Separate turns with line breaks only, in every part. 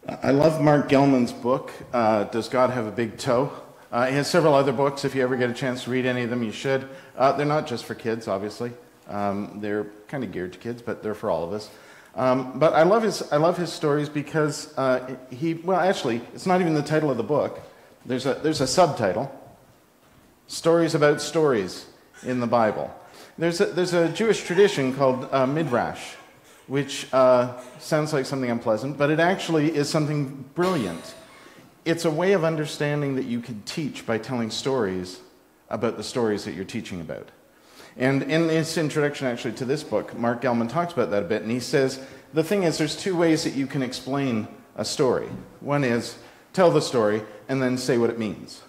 I love Mark Gellman's book, Does God Have a Big Toe? He has several other books. If you ever get a chance to read any of them, you should. They're not just for kids, obviously. They're kind of geared to kids, but they're for all of us. But I love his stories because actually, it's not even the title of the book. There's a subtitle, Stories About Stories in the Bible. There's a Jewish tradition called Midrash, which sounds like something unpleasant, but it actually is something brilliant. It's a way of understanding that you can teach by telling stories about the stories that you're teaching about. And in his introduction, actually, to this book, Mark Gellman talks about that a bit, and he says, the thing is, there's two ways that you can explain a story. One is tell the story and then say what it means.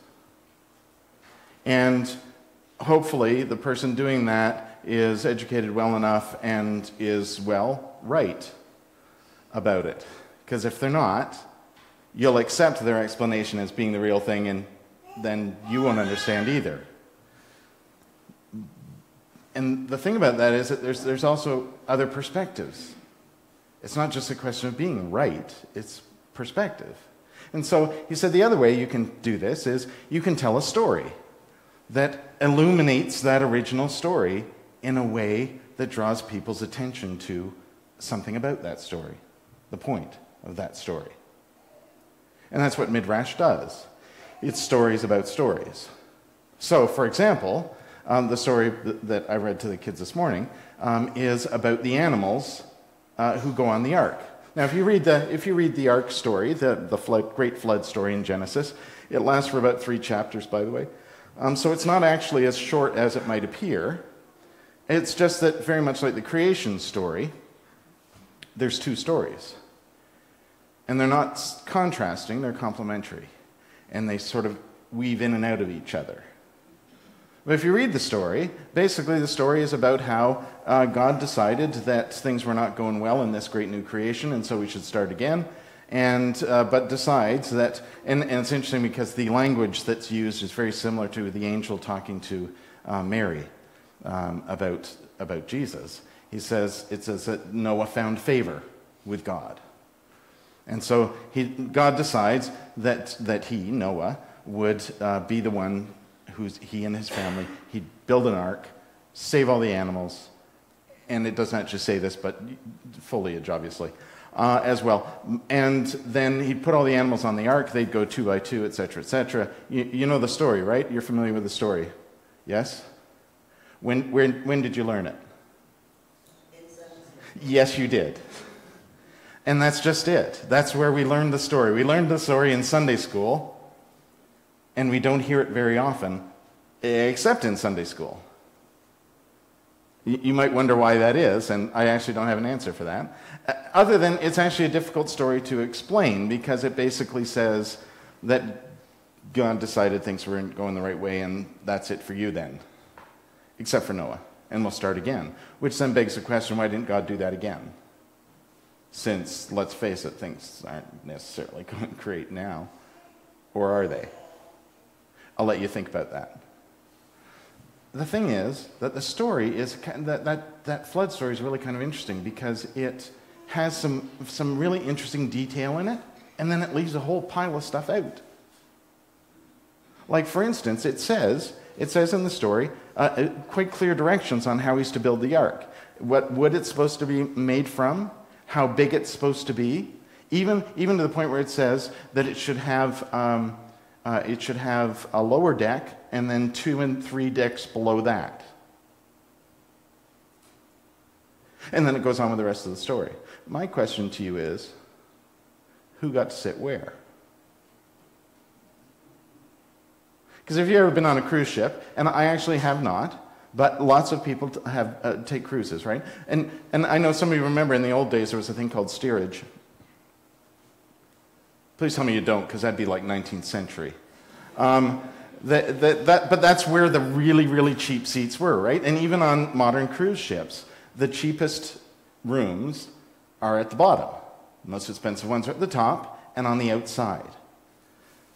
And hopefully, the person doing that is educated well enough and is, right about it. Because if they're not, you'll accept their explanation as being the real thing, and then you won't understand either. And the thing about that is that there's also other perspectives. It's not just a question of being right, it's perspective. And so he said the other way you can do this is you can tell a story that illuminates that original story in a way that draws people's attention to something about that story, the point of that story. And that's what Midrash does. It's stories about stories. So, for example, the story that I read to the kids this morning is about the animals who go on the ark. Now, if you read the ark story, the great flood story in Genesis, it lasts for about 3 chapters, by the way. So it's not actually as short as it might appear. It's just that, very much like the creation story, there's 2 stories. And they're not contrasting, they're complementary. And they sort of weave in and out of each other. But if you read the story, basically the story is about how God decided that things were not going well in this great new creation, and so we should start again. But decides that, and it's interesting because the language that's used is very similar to the angel talking to Mary about Jesus. It says that Noah found favor with God. And so God decides that he, Noah, would be the one he and his family, he'd build an ark, save all the animals, and it does not just say this, but foliage, obviously, as well. And then he'd put all the animals on the ark, they'd go 2 by 2, etc., etc. You know the story, right? You're familiar with the story. Yes? When did you learn it? Yes, you did. And that's just it. That's where we learned the story. We learned the story in Sunday school, and we don't hear it very often, except in Sunday school. You might wonder why that is, and I actually don't have an answer for that. Other than it's actually a difficult story to explain, because it basically says that God decided things weren't going the right way, and that's it for you then, except for Noah, and we'll start again. Which then begs the question, why didn't God do that again? Since, let's face it, things aren't necessarily going great now. Or are they? I'll let you think about that. The thing is that the story is, that flood story is really kind of interesting because it has some really interesting detail in it, and then it leaves a whole pile of stuff out. Like, for instance, it says in the story quite clear directions on how he's to build the ark. What wood it's supposed to be made from, how big it's supposed to be, even to the point where it says that it should have a lower deck and then 2 and 3 decks below that. And then it goes on with the rest of the story. My question to you is, who got to sit where? Because if you've ever been on a cruise ship, and I actually have not, but lots of people take cruises, right? And I know some of you remember in the old days there was a thing called steerage. Please tell me you don't, because that'd be like 19th century. But that's where the really, really cheap seats were, right? And even on modern cruise ships, the cheapest rooms are at the bottom. The most expensive ones are at the top and on the outside.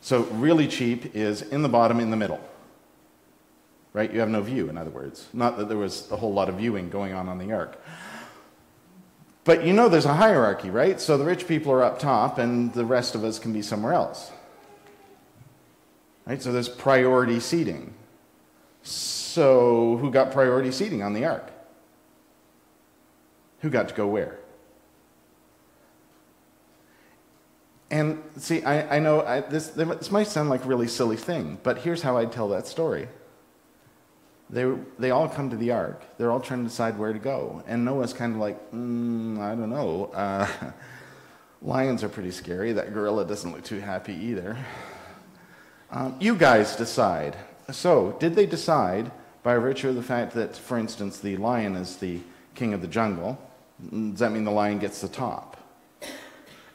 So really cheap is in the bottom, in the middle. Right? You have no view, in other words. Not that there was a whole lot of viewing going on the ark. But you know there's a hierarchy, right? So the rich people are up top and the rest of us can be somewhere else. Right? So there's priority seating. So who got priority seating on the ark? Who got to go where? And see, I know this might sound like a really silly thing, but here's how I'd tell that story. They all come to the ark. They're all trying to decide where to go. And Noah's kind of like, I don't know. Lions are pretty scary. That gorilla doesn't look too happy either. You guys decide. So, did they decide by virtue of the fact that, for instance, the lion is the king of the jungle? Does that mean the lion gets the top?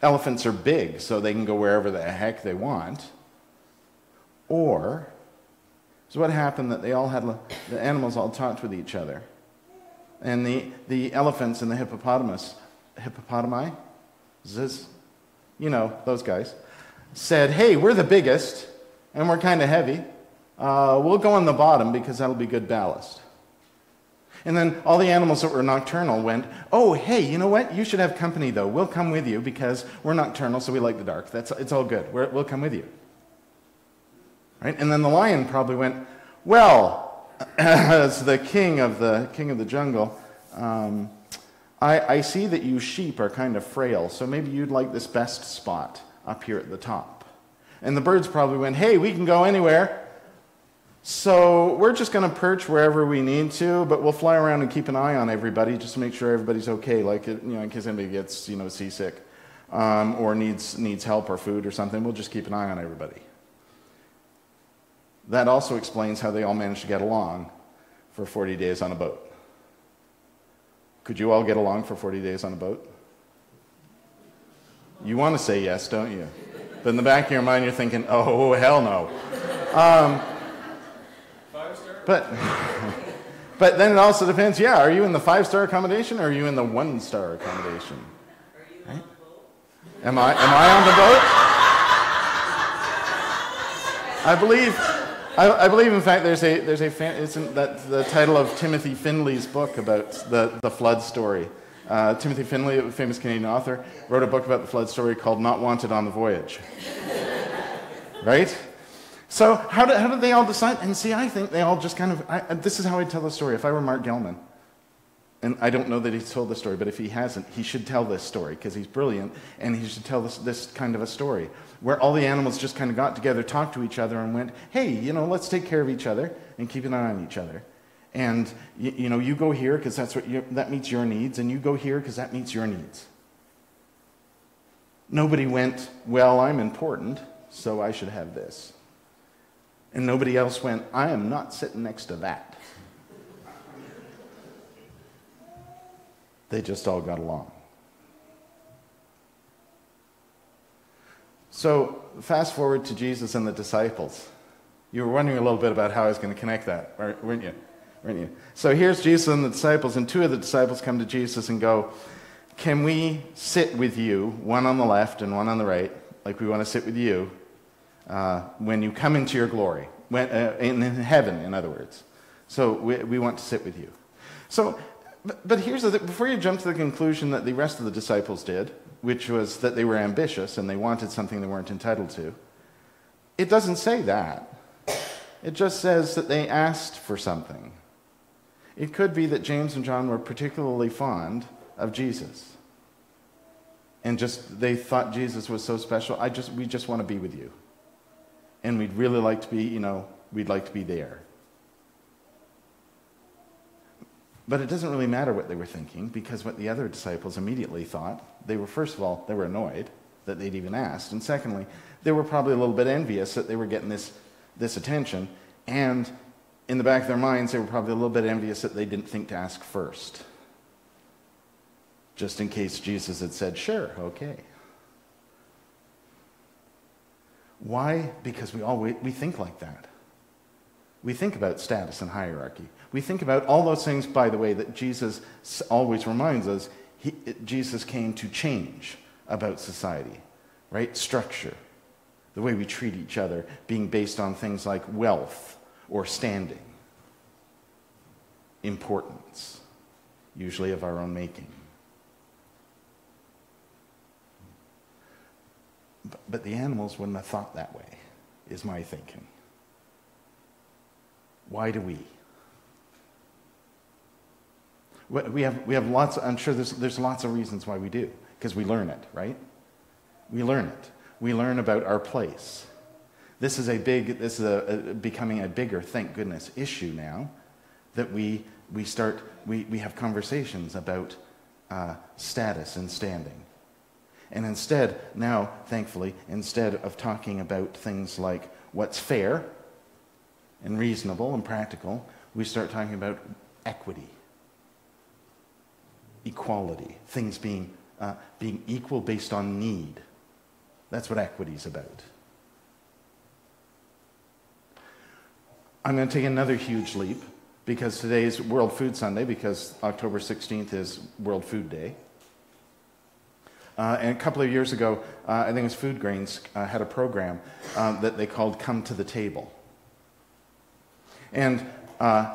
Elephants are big, so they can go wherever the heck they want. Or, so what happened that the animals all talked with each other. And the elephants and the hippopotami, those guys, said, hey, we're the biggest, and we're kind of heavy. We'll go on the bottom because that'll be good ballast. And then all the animals that were nocturnal went, oh, hey, you know what? You should have company, though. We'll come with you because we're nocturnal, so we like the dark. It's all good. We'll come with you. Right? And then the lion probably went, well, as the king of the jungle, I see that you sheep are kind of frail, so maybe you'd like this best spot up here at the top. And the birds probably went, hey, we can go anywhere. So we're just going to perch wherever we need to, but we'll fly around and keep an eye on everybody just to make sure everybody's okay, like in case anybody gets seasick or needs help or food or something. We'll just keep an eye on everybody. That also explains how they all managed to get along for 40 days on a boat. Could you all get along for 40 days on a boat? You want to say yes, don't you? But in the back of your mind, you're thinking, oh, hell no. But then it also depends, are you in the 5-star accommodation or are you in the 1-star accommodation?
Are you on the boat?
Am I on the boat? I believe, in fact, isn't that the title of Timothy Finley's book about the flood story? Timothy Finley, a famous Canadian author, wrote a book about the flood story called Not Wanted on the Voyage. Right? So how did they all decide? And see, I think they all just kind of, this is how I'd tell the story. If I were Mark Gellman, and I don't know that he's told the story, but if he hasn't, he should tell this story because he's brilliant, and he should tell this kind of a story where all the animals just kind of got together, talked to each other, and went, hey, let's take care of each other and keep an eye on each other. And, you go here because that meets your needs, and you go here because that meets your needs. Nobody went, well, I'm important, so I should have this. And nobody else went, I am not sitting next to that. They just all got along. So, fast forward to Jesus and the disciples. You were wondering a little bit about how I was going to connect that, weren't you? So here's Jesus and the disciples, and 2 of the disciples come to Jesus and go, can we sit with you, one on the left and one on the right, like we want to sit with you, when you come into your glory, in heaven, in other words. So we want to sit with you. So, but here's the thing, before you jump to the conclusion that the rest of the disciples did, which was that they were ambitious and they wanted something they weren't entitled to, it doesn't say that. It just says that they asked for something. It could be that James and John were particularly fond of Jesus. And they thought Jesus was so special, we just want to be with you. And we'd really like to be, we'd like to be there. But it doesn't really matter what they were thinking, because what the other disciples immediately thought, first of all, they were annoyed that they'd even asked. And secondly, they were probably a little bit envious that they were getting this attention. And in the back of their minds, they were probably a little bit envious that they didn't think to ask first. Just in case Jesus had said, sure, okay. Why? Because we think like that. We think about status and hierarchy. We think about all those things, by the way, that Jesus always reminds us. Jesus came to change about society, right? Structure, the way we treat each other, being based on things like wealth or standing, importance, usually of our own making. But the animals wouldn't have thought that way, is my thinking. Why do we? We have lots, I'm sure there's lots of reasons why we do, because we learn it, right? We learn it. We learn about our place. This is becoming a bigger, thank goodness, issue now, that we have conversations about status and standing. And instead, now, thankfully, instead of talking about things like what's fair and reasonable and practical, we start talking about equity, equality, things being equal based on need. That's what equity is about. I'm going to take another huge leap, because today is World Food Sunday, because October 16th is World Food Day. And a couple of years ago, I think it was Food Grains had a program that they called Come to the Table. And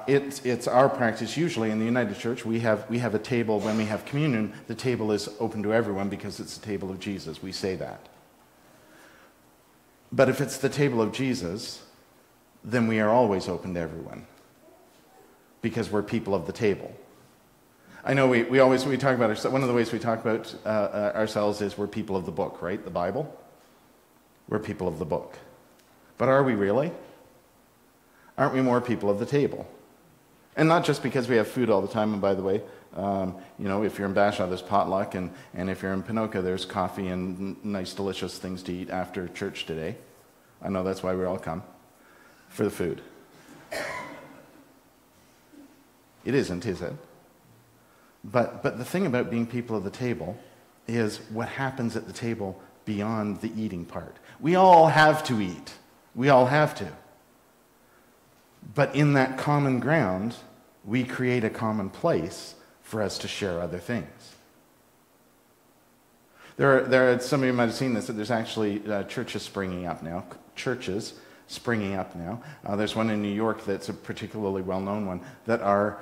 it's our practice usually in the United Church. We have a table when we have communion. The table is open to everyone because it's the table of Jesus. We say that. But if it's the table of Jesus, then we are always open to everyone because we're people of the table. I know we talk about ourselves. One of the ways we talk about ourselves is we're people of the book, right? The Bible. We're people of the book. But are we really? Aren't we more people of the table? And not just because we have food all the time. And by the way, if you're in Bashaw, there's potluck, and if you're in Ponoka, there's coffee and nice, delicious things to eat after church today. I know that's why we all come, for the food. It isn't, is it? But the thing about being people of the table is what happens at the table beyond the eating part. We all have to eat. We all have to. But in that common ground, we create a common place for us to share other things. Some of you might have seen this, that there's actually churches springing up now. There's one in New York that's a particularly well-known one, that are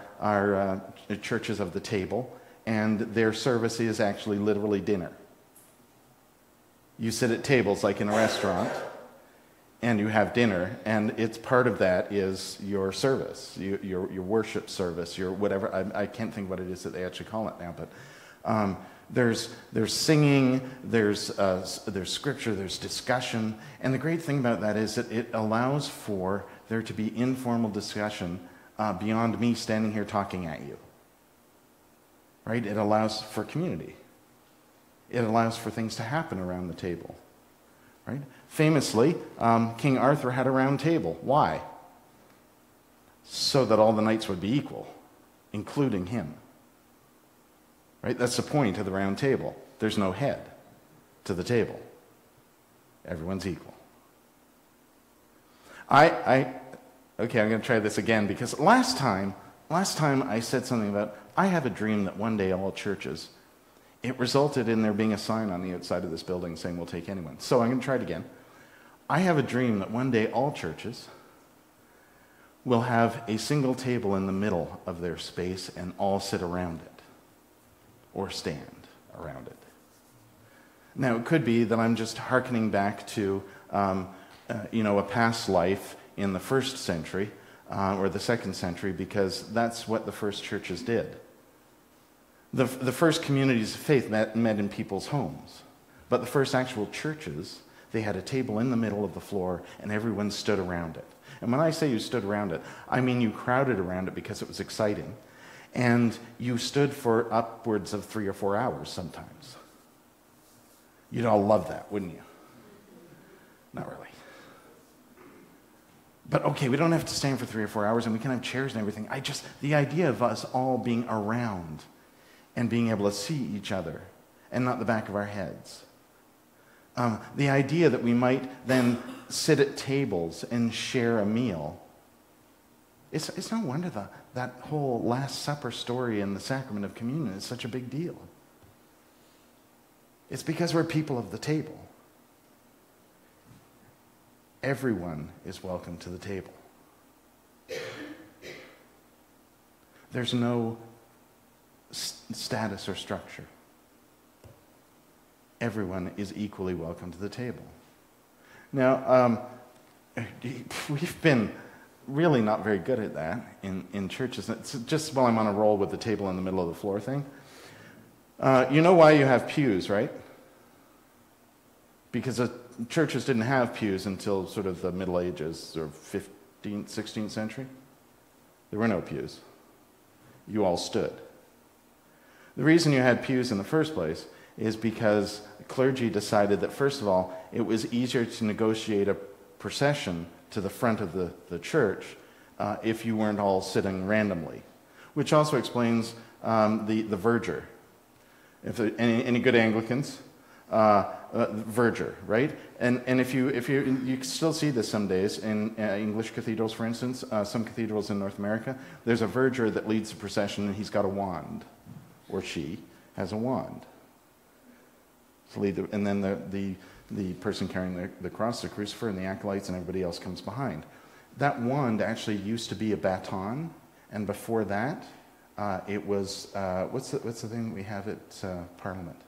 churches of the table, and their service is actually literally dinner. You sit at tables like in a restaurant, and you have dinner, and it's part of that is your service, your worship service, your whatever. I can't think what it is that they actually call it now, but there's singing, there's scripture, there's discussion, and the great thing about that is that it allows for there to be informal discussion beyond me standing here talking at you. Right? It allows for community. It allows for things to happen around the table. Right? Famously, King Arthur had a round table. Why? So that all the knights would be equal, including him. Right? That's the point of the round table. There's no head to the table. Everyone's equal. Okay, I'm going to try this again, because last time I said something about, I have a dream that one day all churches, it resulted in there being a sign on the outside of this building saying we'll take anyone. So I'm going to try it again. I have a dream that one day all churches will have a single table in the middle of their space and all sit around it or stand around it. Now, it could be that I'm just hearkening back to a past life in the 1st century or the 2nd century, because that's what the first churches did. The first communities of faith met in people's homes. But the first actual churches, they had a table in the middle of the floor and everyone stood around it. And when I say you stood around it, I mean you crowded around it because it was exciting. And you stood for upwards of 3 or 4 hours sometimes. You'd all love that, wouldn't you? Not really. But okay, we don't have to stand for 3 or 4 hours, and we can have chairs and everything. The idea of us all being around and being able to see each other and not the back of our heads. The idea that we might then sit at tables and share a meal. It's no wonder that whole Last Supper story and the sacrament of communion is such a big deal. It's because we're people of the table. Everyone is welcome to the table. There's no status or structure. everyone is equally welcome to the table. Now, we've been really not very good at that in churches. It's just while I'm on a roll with the table in the middle of the floor thing. You know why you have pews, right? Because the churches didn't have pews until sort of the Middle Ages, or 15th, 16th century. There were no pews. You all stood. The reason you had pews in the first place is because clergy decided that, first of all, it was easier to negotiate a procession to the front of the church if you weren't all sitting randomly, which also explains the verger. If there, any good Anglicans, verger, right? And if you still see this some days in English cathedrals, for instance, some cathedrals in North America, there's a verger that leads the procession, and he's got a wand, or she has a wand. And then the person carrying the cross, the crucifer, and the acolytes, and everybody else comes behind. That wand actually used to be a baton, and before that, it was what's the thing that we have at Parliament?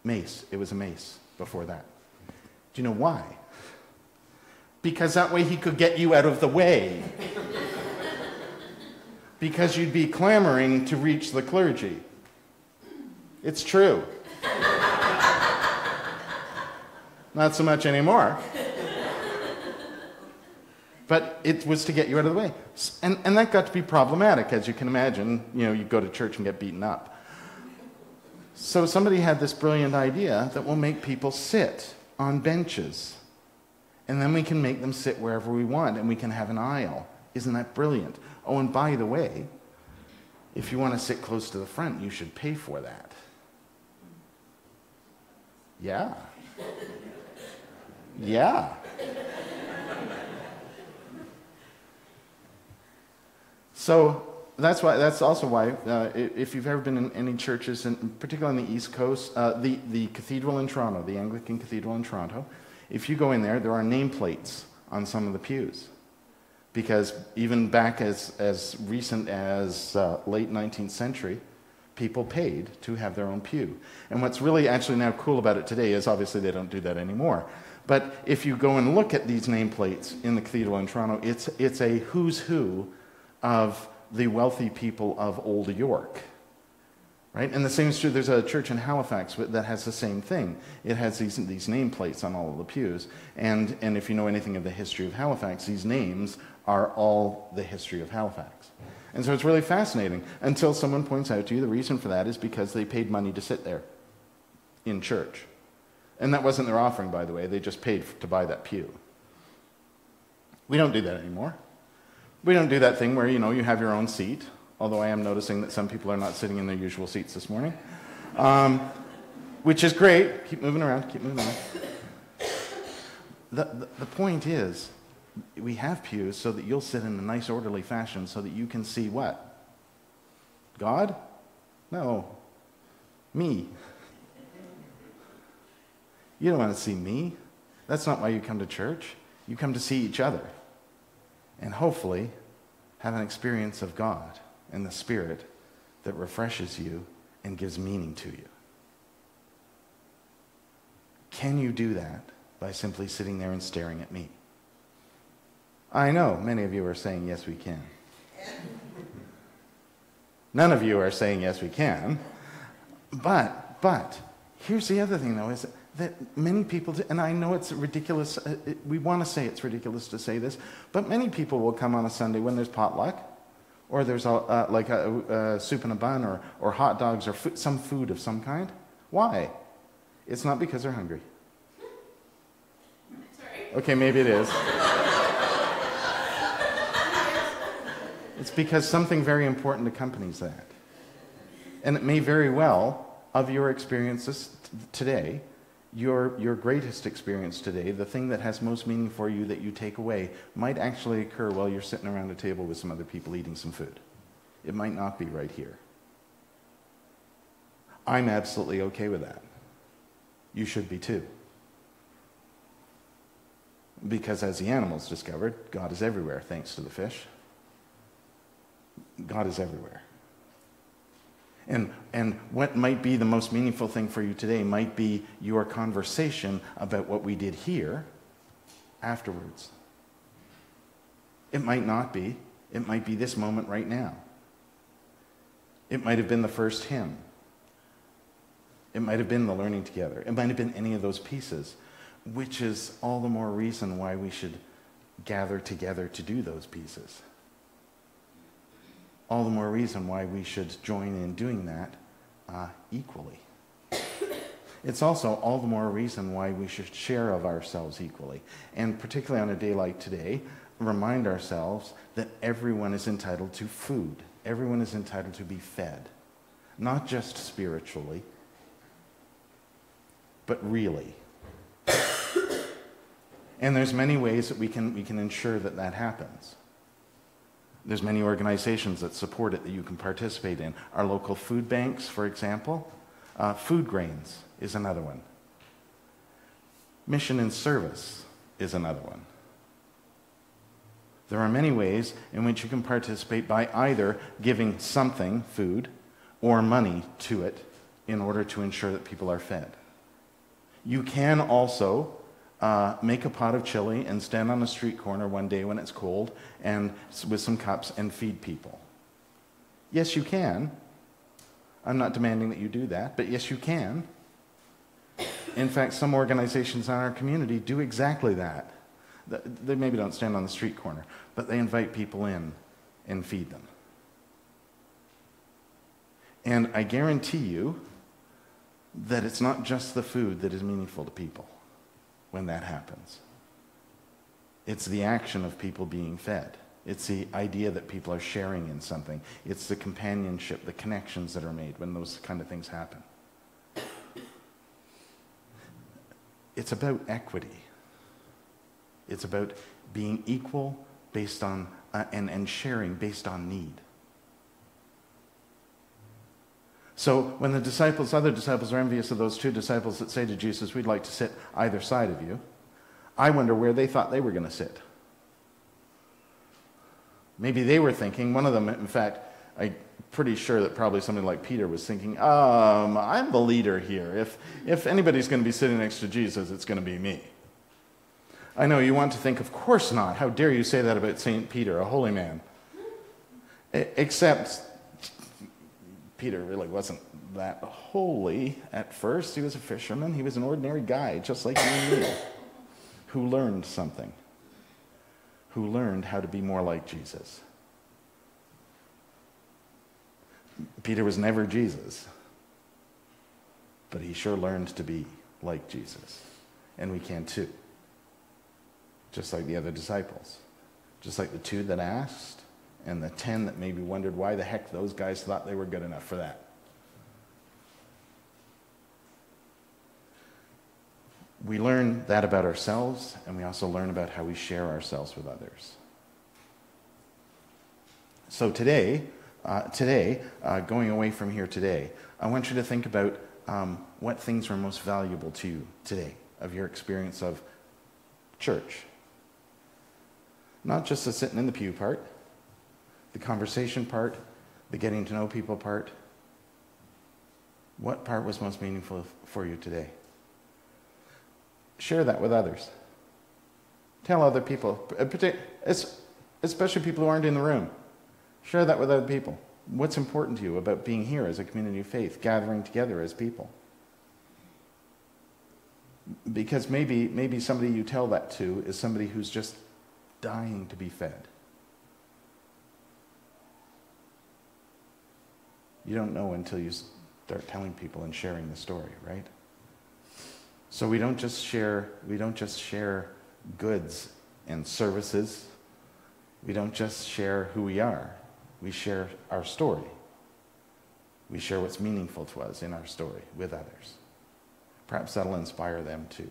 Mace. It was a mace before that. Do you know why? Because that way he could get you out of the way. Because you'd be clamoring to reach the clergy. It's true. Not so much anymore. But it was to get you out of the way. And that got to be problematic, as you can imagine. You know, you go to church and get beaten up. So somebody had this brilliant idea that we'll make people sit on benches. And then we can make them sit wherever we want, and we can have an aisle. Isn't that brilliant? Oh, and by the way, if you want to sit close to the front, you should pay for that. Yeah. Yeah. So that's also why if you've ever been in any churches, and particularly on the East Coast, the cathedral in Toronto, the Anglican Cathedral in Toronto, if you go in there, there are nameplates on some of the pews. Because even back as recent as late 19th century, people paid to have their own pew. And what's really actually now cool about it today is obviously they don't do that anymore. But if you go and look at these nameplates in the cathedral in Toronto, it's a who's who of the wealthy people of Old York. Right? And the same is true, there's a church in Halifax that has the same thing. It has these nameplates on all of the pews. And if you know anything of the history of Halifax, these names are all the history of Halifax. And so it's really fascinating until someone points out to you the reason for that is because they paid money to sit there in church. And that wasn't their offering, by the way. They just paid to buy that pew. We don't do that anymore. We don't do that thing where, you have your own seat, although I am noticing that some people are not sitting in their usual seats this morning, which is great. Keep moving around, keep moving on. The point is, we have pews so that you'll sit in a nice, orderly fashion so that you can see what? God? No. Me. You don't want to see me. That's not why you come to church. You come to see each other. And hopefully have an experience of God and the Spirit that refreshes you and gives meaning to you. Can you do that by simply sitting there and staring at me? I know many of you are saying, yes, we can. None of you are saying, yes, we can. But here's the other thing, though, is that many people, and I know it's ridiculous, we want to say it's ridiculous to say this, but many people will come on a Sunday when there's potluck, or there's a soup and a bun, or hot dogs, or some food of some kind. Why? It's not because they're hungry. Sorry. Okay, maybe it is. It's because something very important accompanies that. And it may very well, of your experiences today, your greatest experience today, the thing that has most meaning for you that you take away, might actually occur while you're sitting around a table with some other people eating some food. It might not be right here. I'm absolutely okay with that. You should be too. Because as the animals discovered, God is everywhere, thanks to the fish. God is everywhere. And what might be the most meaningful thing for you today might be your conversation about what we did here afterwards. It might not be. It might be this moment right now. It might have been the first hymn. It might have been the learning together. It might have been any of those pieces, which is all the more reason why we should gather together to do those pieces. All the more reason why we should join in doing that equally. It's also all the more reason why we should share of ourselves equally. And particularly on a day like today, remind ourselves that everyone is entitled to food. Everyone is entitled to be fed. Not just spiritually, but really. And there's many ways that we can ensure that that happens. There's many organizations that support it that you can participate in. Our local food banks, for example. Food Grains is another one. Mission and Service is another one. There are many ways in which you can participate by either giving something, food, or money to it in order to ensure that people are fed. You can also make a pot of chili and stand on a street corner one day when it's cold and with some cups and feed people. Yes, you can. I'm not demanding that you do that, but yes, you can. In fact, some organizations in our community do exactly that. They maybe don't stand on the street corner, but they invite people in and feed them. And I guarantee you that it's not just the food that is meaningful to people when that happens. It's the action of people being fed. It's the idea that people are sharing in something. It's the companionship, the connections that are made when those kind of things happen. It's about equity. It's about being equal based on, and sharing based on need. So when the other disciples are envious of those two disciples that say to Jesus, we'd like to sit either side of you, I wonder where they thought they were going to sit. Maybe they were thinking, one of them, in fact, I'm pretty sure that probably somebody like Peter was thinking, I'm the leader here. If anybody's going to be sitting next to Jesus, it's going to be me. I know you want to think, of course not. How dare you say that about St. Peter, a holy man? Except Peter really wasn't that holy at first. He was a fisherman. He was an ordinary guy, just like you and me, who learned something, who learned how to be more like Jesus. Peter was never Jesus, but he sure learned to be like Jesus. And we can too. Just like the other disciples. Just like the 2 that asked, and the 10 that maybe wondered why the heck those guys thought they were good enough for that. We learn that about ourselves, and we also learn about how we share ourselves with others. So today, going away from here today, I want you to think about what things are most valuable to you today of your experience of church. Not just the sitting in the pew part, the conversation part, the getting to know people part. What part was most meaningful for you today? Share that with others. Tell other people, especially people who aren't in the room. Share that with other people. What's important to you about being here as a community of faith, gathering together as people? Because maybe somebody you tell that to is somebody who's just dying to be fed. You don't know until you start telling people and sharing the story, right? So we don't just share goods and services. We don't just share who we are. We share our story. We share what's meaningful to us in our story with others. Perhaps that'll inspire them too.